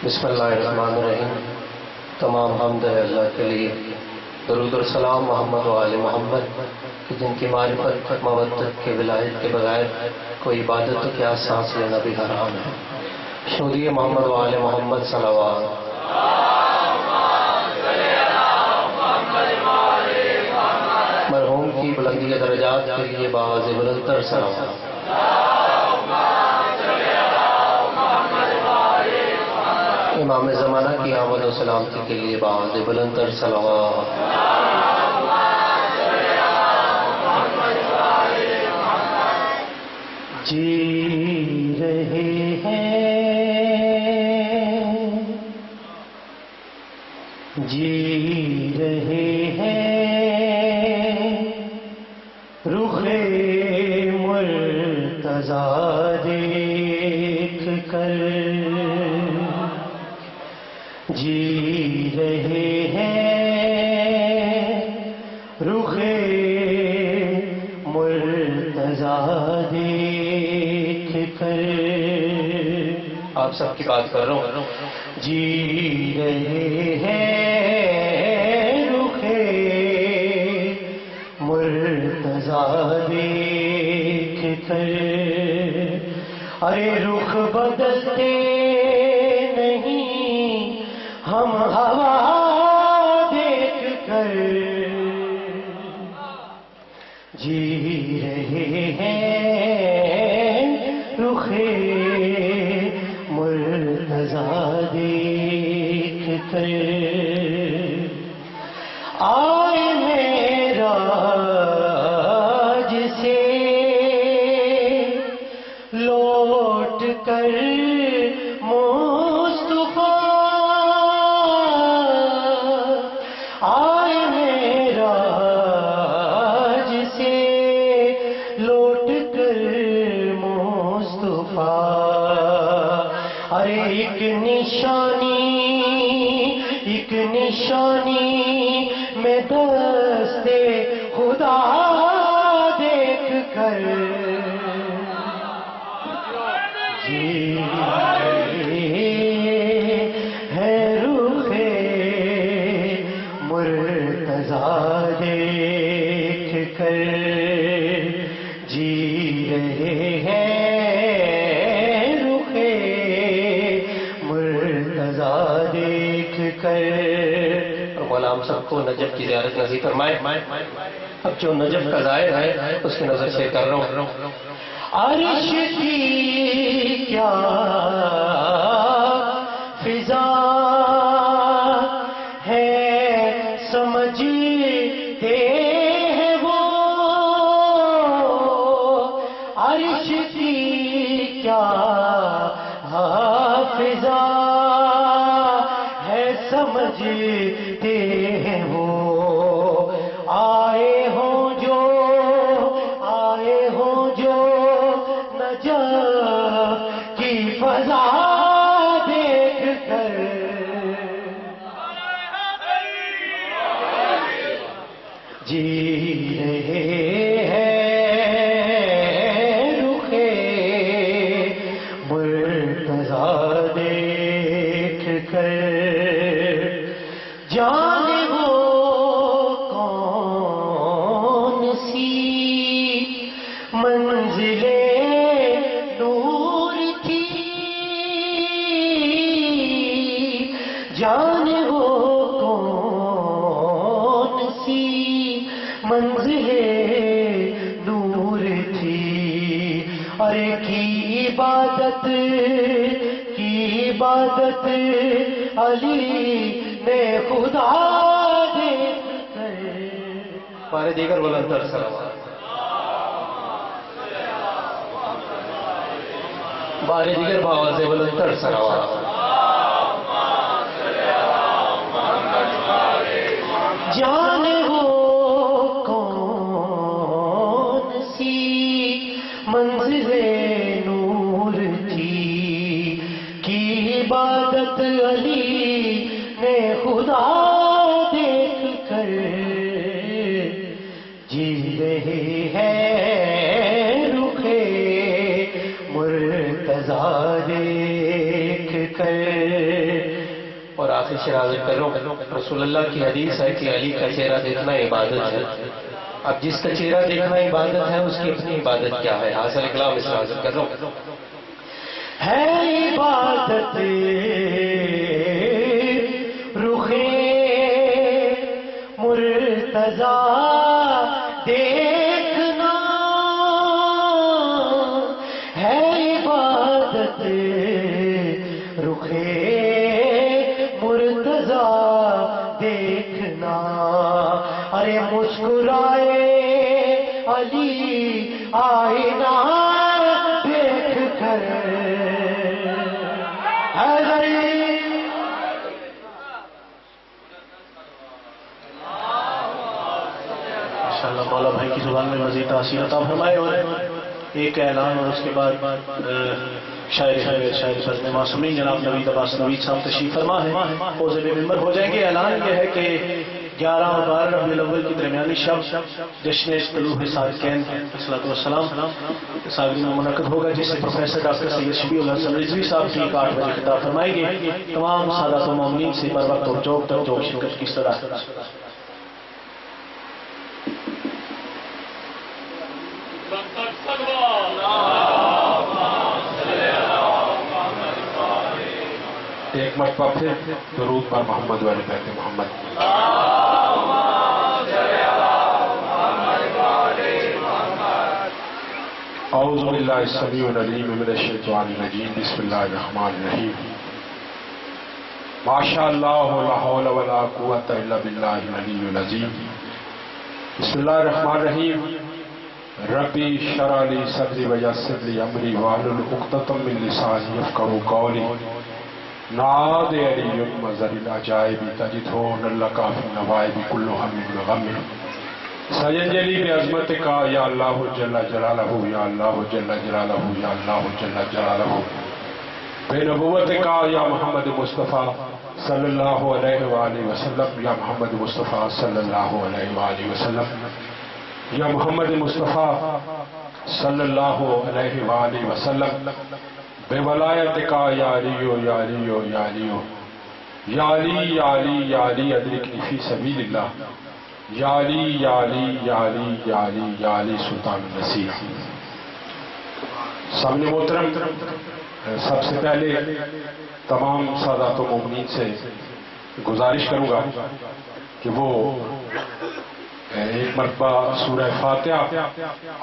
بسم اللہ الرحمن الرحیم۔ تمام حمد ہے اللہ کے لیے، درود و سلام محمد و آل محمد کہ جن کی معرفت مودت کے ولایت کے بغیر کوئی عبادت تو کیا سانس لینا بھی حرام ہے۔ شہودی محمد و آل محمد صلوات۔ مرحوم کی بلندی درجات کے لیے باز بلندتر صلوات۔ امام زمانہ کی آمد و سلامتی کے لیے باز بلندتر صلوات۔ جی رہے ہیں، جی رہے ہیں، رخ مرتضیٰ دیکھ کر، جی رہے ہیں، رخ مرتضیٰ دیکھ کر۔ آپ سب کی بات کر رہا ہوں۔ جی رہے ہیں، رخ مرتضیٰ دیکھ کر، ارے رخ بدلتے نہیں ہم ہوا دیکھ کر، جی رہے ہیں، رخ مرتضیٰ دیکھ کر۔ آئے معراج سے لوٹ کر مصطفیٰ، آئے معراج سے لوٹ کر مصطفیٰ، ارے ایک نشانی میں دست خدا دیکھ کر، جی ہے رخ مرتضیٰ دیکھ کر، جی رہے ہیں، رخ مرتضیٰ دیکھ کر۔ غلام سب کو نجف کی زیارت نصیب فرمائے۔ اب جو نجف کا ظاہر ہے اس کی نظر سے کر رہا ہوں۔ عرش کی کیا فضا ہے سمجھتے ہیں وہ، عرش کی کیا فضا ہے سمجھتے ہیں وہ، آئے ہوں جو نجف کی فضا دیکھ کر، جی رہے ہیں، رخ مرتضیٰ دیکھ کر۔ جانے وہ کون سی منزل نور تھی، جانے وہ کون سی منزل نور تھی، ارے کی عبادت علی نے خدا دیکھ کر، پارے دیگر بلندتر صلوات، بارے دیگر باواز بلندتر صلوات۔ جانے وہ کون سی منزل نور تھی، کی عبادت علی نے خدا دیکھ کر، جی رہے ہیں، رخ مرتضیٰ دیکھ کر۔ سے شرارت کر رہا ہوں. رسول اللہ کی حدیث ہے کہ علی کا چہرہ دیکھنا عبادت ہے. اب جس کا چہرہ دیکھنا عبادت ہے اس کی اپنی عبادت کیا ہے؟ حاصل کلام اس حاضر کر رہا ہوں. ہے عبادت رخے مرتضیٰ دیکھنا، ہے عبادت رخے مرتضیٰ دیکھنا. ارے مسکرائے علی آئینہ دیکھ کر، انشاءاللہ مولا بھائی کی زبان میں مزید تاثیر عطا فرمائے. اور ایک اعلان اور اس کے بعد شاعر فضل معصومین جناب نوید عباس نوید صاحب تشریف فرما ہے، حوضے میں ممبر ہو جائیں گے. اعلان یہ ہے کہ 11 اور 12 ربیع الاول کی درمیانی شب جشن طلوع صادقین صلاۃ والسلام سالگرہ میں منعقد ہوگا، جس سے پروفیسر ڈاکٹر سید شفیع الحسن رضوی صاحب ٹھیک 8 بجے خطاب فرمائیں گے. تمام سادات و مومنین سے بر وقت اور چوک تک جو شرکت کی صلاح. ایک مرتبہ پھر درود پر محمد و اہل بیت محمد. اعوذ باللہ السمیع العلیم من الشیطان الرجیم. بسم اللہ الرحمن الرحیم. ماشاء اللہ لا حول ولا قوۃ الا باللہ العلی العظیم. بسم اللہ الرحمن الرحیم. ربی اشرح لی صدری ویسر لی امری واحلل عقدۃ من لسانی یفقهوا قولی. ناد علی مظہر العجائب تجدون لک فی النوائب کل ہم غم. سینجلی بعظمتک یا اللہ جل جلالہ، یا اللہ جل جلالہ، یا اللہ جل جلالہ. بنبوتک یا محمد مصطفیٰ صلی اللہ علیہ وآلہ وسلم، یا محمد مصطفیٰ صلی اللہ علیہ وآلہ وسلم، یا محمد مصطفیٰ صلی اللہ علیہ وآلہ وسلم. بے ولایتک یا علیو یا علیو یا علیو، یا علی یا علی یا علی ادرکنی فی سبیل اللہ، یا علی یا علی یا علی یا علی یا علی سلطان النصیر. سامنے محترم، سب سے پہلے تمام سادات و مومنین سے گزارش کروں گا کہ وہ ایک مرتبہ سورہ فاتحہ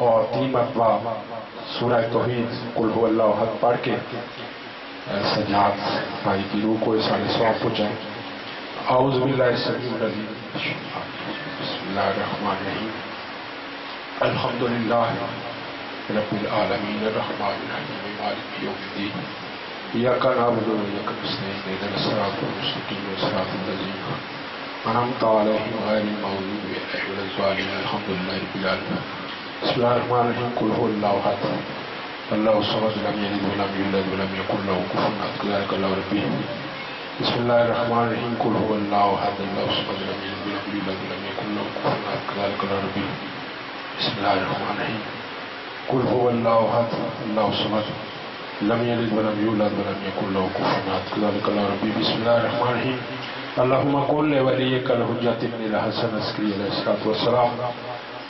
اور 3 مرتبہ سورہ توحید قل هو اللہ احد پڑھ کے سجاد بھائی کی روح کو سارے ثواب پہنچائیں. اعوذ باللہ السمیع العلیم. بسم اللہ الرحمن الرحیم. الحمد للہ رب العالمین الرحمن الرحیم مالک یوم الدین. ایاک نعبد و ایاک نستعین اهدنا الصراط المستقیم صراط الذین انعمت علیہم غیر المغضوب علیہم ولا الضالین. الحمد للہ رب العالمین. بسم اللہ الرحمن الرحیم. قل هو اللہ احد اللہ الصمد لم یلد ولم یولد ولم یکن له کفوا احد. ذلک اللہ ربی. بسم اللہ الرحمن الرحیم. قل هو اللہ احد اللہ الصمد لم یلد ولم یولد ولم یکن له کفوا احد. ذلک اللہ ربی. بسم اللہ الرحمن الرحیم. قل هو اللہ احد اللہ الصمد لم یلد ولم یولد ولم یکن له کفوا احد. ذلک اللہ ربی. بسم اللہ الرحمن الرحیم. اللہم قل لولیک الحجۃ ابن الحسن عسکری علیہ الصلوۃ والسلام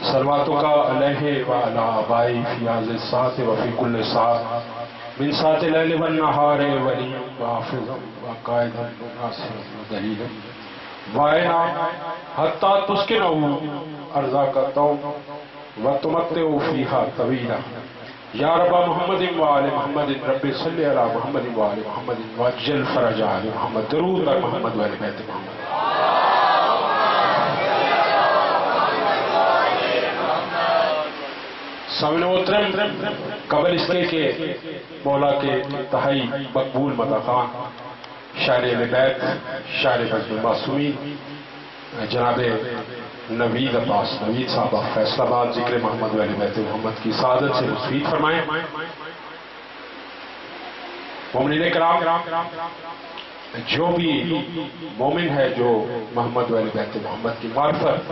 صلواتک علیہ وعلی آبائی فی هذه الساعة وفی کل ساعة من ساعة اللیل والنہار ولی وحافظا وقائدا وناصرا ودلیلا وعینا حتی تسکنہ ارضاک الطوم وتمتع فیہا طویلا. یا رب محمد وآل محمد رب صلی علی محمد وآل محمد وعجل فرج آل محمد. درود بر محمد وآل بیت محمد. سامنے محترم، قبل اس کے کہ مولا کے انتہائی مقبول مداخان شاعر اہل بیت، شاعر فضل معصومین جناب نوید عباس نوید صاحب فیصل آباد ذکر محمد و اہل بیت محمد کی سعادت سے مستفید فرمائیں. مومنین کرام، جو بھی مومن ہے جو محمد و اہل بیت محمد کی معرفت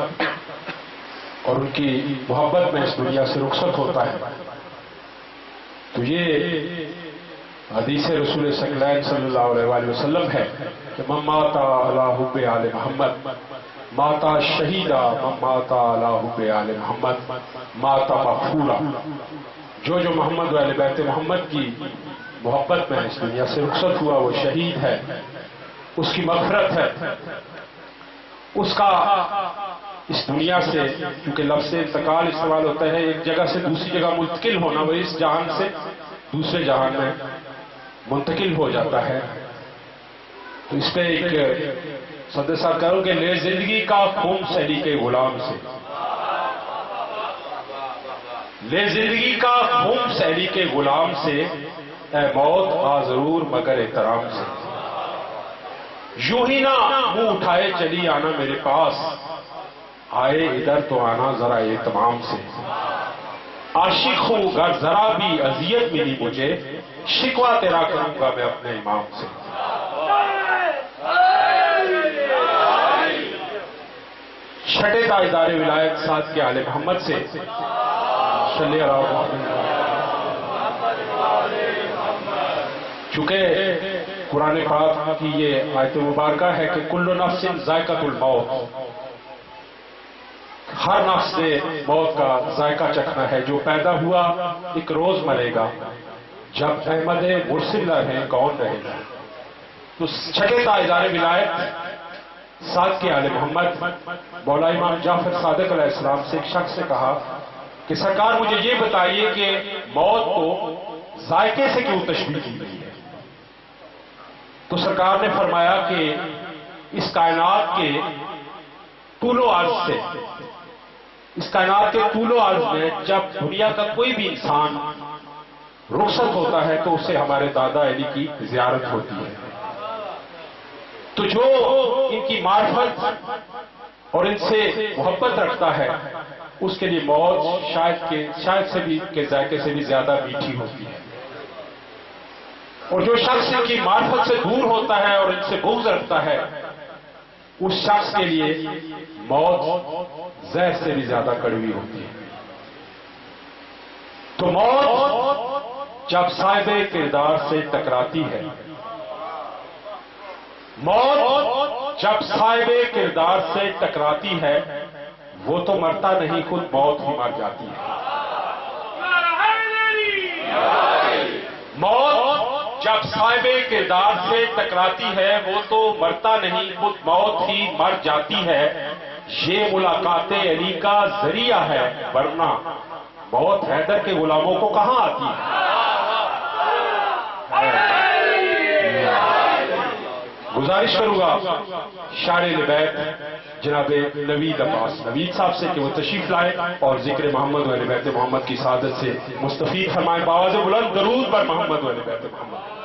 اور ان کی محبت میں اس دنیا سے رخصت ہوتا ہے، تو یہ حدیث رسول ثقلین صلی اللہ علیہ وآلہ وسلم ہے کہ من ماتا علی حب آل محمد ماتا شہیدہ، من ماتا علی حب آل محمد ماتا مغفورا، جو محمد و اہل بیت محمد کی محبت میں اس دنیا سے رخصت ہوا وہ شہید ہے، اس کی مغفرت ہے، اس کا اس دنیا سے، کیونکہ لفظ انتقال استعمال ہوتا ہے ایک جگہ سے دوسری جگہ منتقل ہونا، وہ اس جہان سے دوسرے جہان میں منتقل ہو جاتا ہے. تو اس پہ ایک صدر صاحب کرو کہ لے زندگی کا خون سہلی کے غلام سے، لے زندگی کا خون سہلی کے غلام سے، اے موت آ ضرور مگر احترام سے، یوں ہی نہ منہ اٹھائے چلی آنا میرے پاس، آئے ادھر تو آنا ذرا اہتمام سے، عاشق ہوں گر ذرا بھی اذیت ملی مجھے، شکوہ تیرا کروں گا میں اپنے امام سے. چھٹے تاجدار ولایت ساتھ کے آل محمد سے صلی اللہ علیہ وسلم. چونکہ قرآن پاک کی یہ آیت مبارکہ ہے کہ کل نفس ذائقۃ الموت، ہر نفس نے موت کا ذائقہ چکھنا ہے، جو پیدا ہوا ایک روز مرے گا، جب احمد مرسل نہ رہے کون رہے گا. تو چھٹے تاجدار ولایت ساتھ کے آل محمد مولا امام جعفر صادق علیہ السلام سے ایک شخص نے کہا کہ سرکار مجھے یہ بتائیے کہ موت کو ذائقے سے کیوں تشبیہ کی گئی ہے. تو سرکار نے فرمایا کہ اس کائنات کے طول و عرض سے، اس کائنات کے طول و عرض میں جب دنیا کا کوئی بھی انسان رخصت ہوتا ہے تو اسے ہمارے دادا علی کی زیارت ہوتی ہے. تو جو ان کی معرفت اور ان سے محبت رکھتا ہے اس کے لیے موت شاید سے بھی کے ذائقے سے بھی زیادہ میٹھی ہوتی ہے، اور جو شخص ان کی معرفت سے دور ہوتا ہے اور ان سے بغض رکھتا ہے اس شخص کے لیے موت زہر سے بھی زیادہ کڑوی ہوتی ہے. تو موت جب صاحب کردار سے ٹکراتی ہے، موت جب صاحب کردار سے ٹکراتی ہے وہ تو مرتا نہیں، خود موت ہی مر جاتی ہے. موت جب صاحب کردار سے ٹکراتی ہے وہ تو مرتا نہیں، خود موت ہی مر جاتی ہے. یہ ملاقات علی کا ذریعہ ہے، ورنہ موت حیدر کے غلاموں کو کہاں آتی ہے. گزارش کروں گا شاعر بیت جناب نوید عباس نوید صاحب سے کہ وہ تشریف لائے اور ذکر محمد و اہل بیت محمد کی سعادت سے مستفید فرمائیں. بآواز بلند درود بر محمد و اہل بیت محمد.